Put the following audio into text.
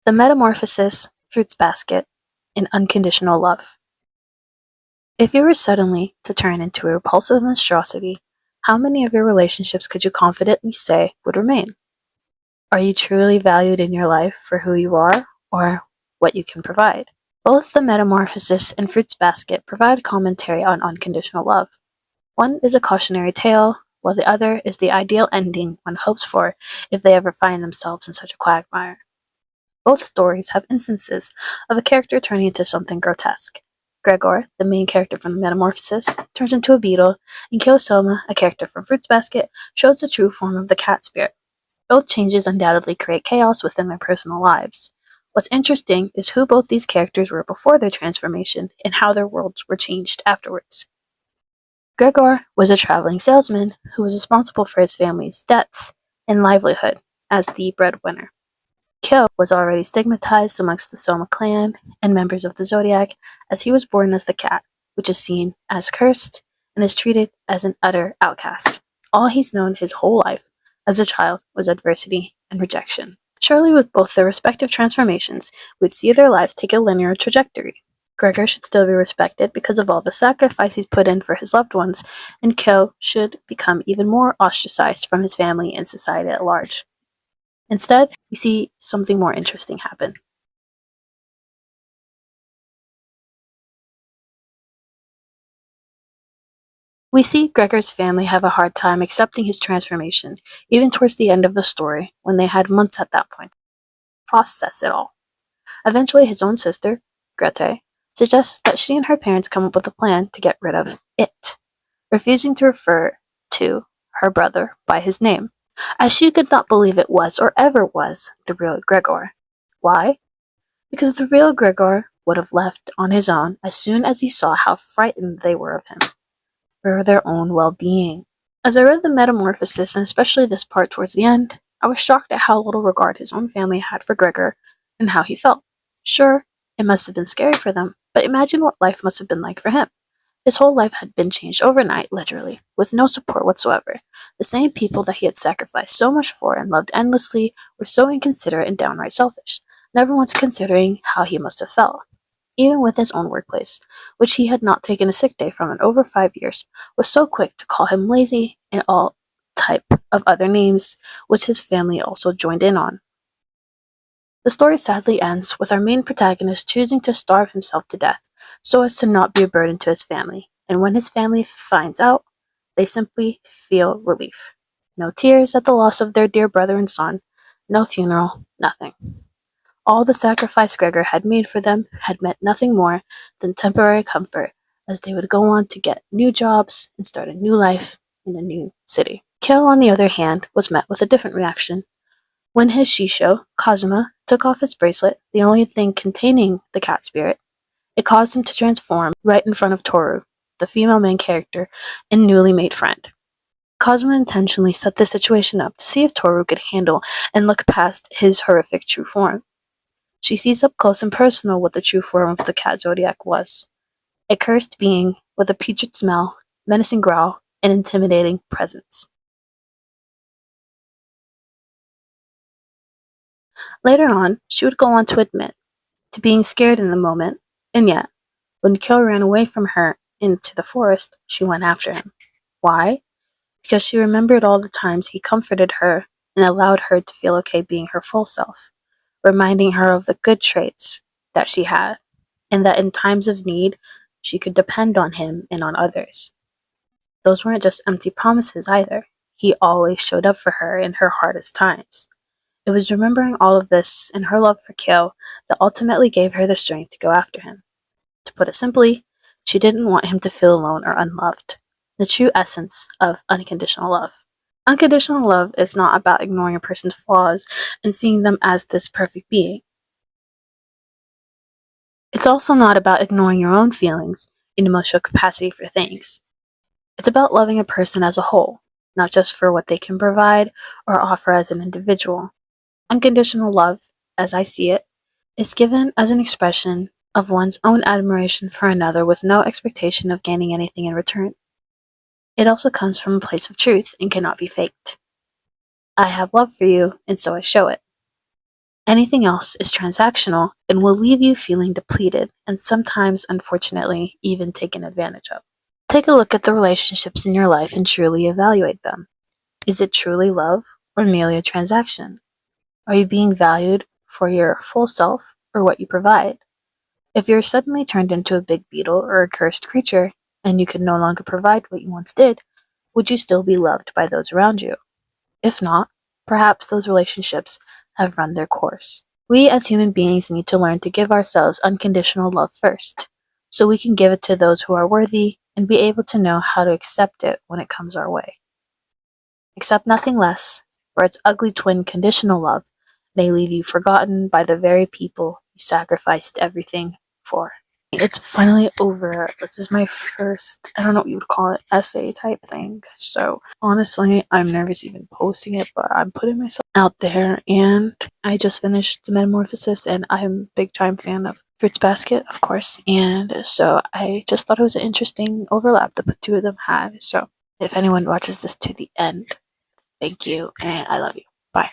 The Metamorphosis Fruits Basket in Unconditional Love. If you were suddenly to turn into a repulsive monstrosity, how many of your relationships could you confidently say would remain? Are you truly valued in your life for who you are or what you can provide? Both the Metamorphosis and Fruits Basket provide commentary on unconditional love. One is a cautionary tale, while the other is the ideal ending one hopes for if they ever find themselves in such a quagmire. Both stories have instances of a character turning into something grotesque. Gregor, the main character from the Metamorphosis, turns into a beetle, and Kyosoma, a character from Fruits Basket, shows the true form of the cat spirit. Both changes undoubtedly create chaos within their personal lives. What's interesting is who both these characters were before their transformation and how their worlds were changed afterwards. Gregor was a traveling salesman who was responsible for his family's debts and livelihood as the breadwinner. Kyo was already stigmatized amongst the Soma clan and members of the Zodiac as he was born as the cat, which is seen as cursed and is treated as an utter outcast. All he's known his whole life as a child was adversity and rejection. Surely with both their respective transformations, we'd see their lives take a linear trajectory. Gregor should still be respected because of all the sacrifice he's put in for his loved ones, and Kyo should become even more ostracized from his family and society at large. Instead, we see something more interesting happen. We see Gregor's family have a hard time accepting his transformation, even towards the end of the story, when they had months at that point to process it all. Eventually, his own sister, Grete, suggests that she and her parents come up with a plan to get rid of it, refusing to refer to her brother by his name, as she could not believe it was or ever was the real Gregor. Why? Because the real Gregor would have left on his own as soon as he saw how frightened they were of him, for their own well-being. As I read the Metamorphosis, and especially this part towards the end, I was shocked at how little regard his own family had for Gregor and how he felt. Sure, it must have been scary for them, but imagine what life must have been like for him. His whole life had been changed overnight, literally, with no support whatsoever. The same people that he had sacrificed so much for and loved endlessly were so inconsiderate and downright selfish, never once considering how he must have felt. Even with his own workplace, which he had not taken a sick day from in over 5 years, was so quick to call him lazy and all type of other names, which his family also joined in on. The story sadly ends with our main protagonist choosing to starve himself to death so as to not be a burden to his family, and when his family finds out, they simply feel relief. No tears at the loss of their dear brother and son, no funeral, nothing. All the sacrifice Gregor had made for them had meant nothing more than temporary comfort, as they would go on to get new jobs and start a new life in a new city. Kyo, on the other hand, was met with a different reaction. When his Shisho, Kazuma, took off his bracelet, the only thing containing the cat spirit, it caused him to transform right in front of Toru, the female main character and newly made friend. Kazuma intentionally set this situation up to see if Toru could handle and look past his horrific true form. She sees up close and personal what the true form of the cat zodiac was. A cursed being with a putrid smell, menacing growl, and intimidating presence. Later on, she would go on to admit to being scared in the moment, and yet, when Kyo ran away from her into the forest, she went after him. Why? Because she remembered all the times he comforted her and allowed her to feel okay being her full self, reminding her of the good traits that she had, and that in times of need, she could depend on him and on others. Those weren't just empty promises either. He always showed up for her in her hardest times. It was remembering all of this and her love for Kyo that ultimately gave her the strength to go after him. To put it simply, she didn't want him to feel alone or unloved. The true essence of unconditional love. Unconditional love is not about ignoring a person's flaws and seeing them as this perfect being. It's also not about ignoring your own feelings and emotional capacity for things. It's about loving a person as a whole, not just for what they can provide or offer as an individual. Unconditional love, as I see it, is given as an expression of one's own admiration for another with no expectation of gaining anything in return. It also comes from a place of truth and cannot be faked. I have love for you, and so I show it. Anything else is transactional and will leave you feeling depleted and sometimes, unfortunately, even taken advantage of. Take a look at the relationships in your life and truly evaluate them. Is it truly love or merely a transaction? Are you being valued for your full self or what you provide? If you're suddenly turned into a big beetle or a cursed creature and you can no longer provide what you once did, would you still be loved by those around you? If not, perhaps those relationships have run their course. We as human beings need to learn to give ourselves unconditional love first, so we can give it to those who are worthy and be able to know how to accept it when it comes our way. Accept nothing less, for its ugly twin conditional love may leave you forgotten by the very people you sacrificed everything for. It's finally over. This is my first, I don't know what you would call it, essay type thing. So honestly, I'm nervous even posting it, but I'm putting myself out there, and I just finished the Metamorphosis and I'm a big time fan of Fruits Basket, of course. And so I just thought it was an interesting overlap that the two of them had. So if anyone watches this to the end, thank you and I love you. Bye.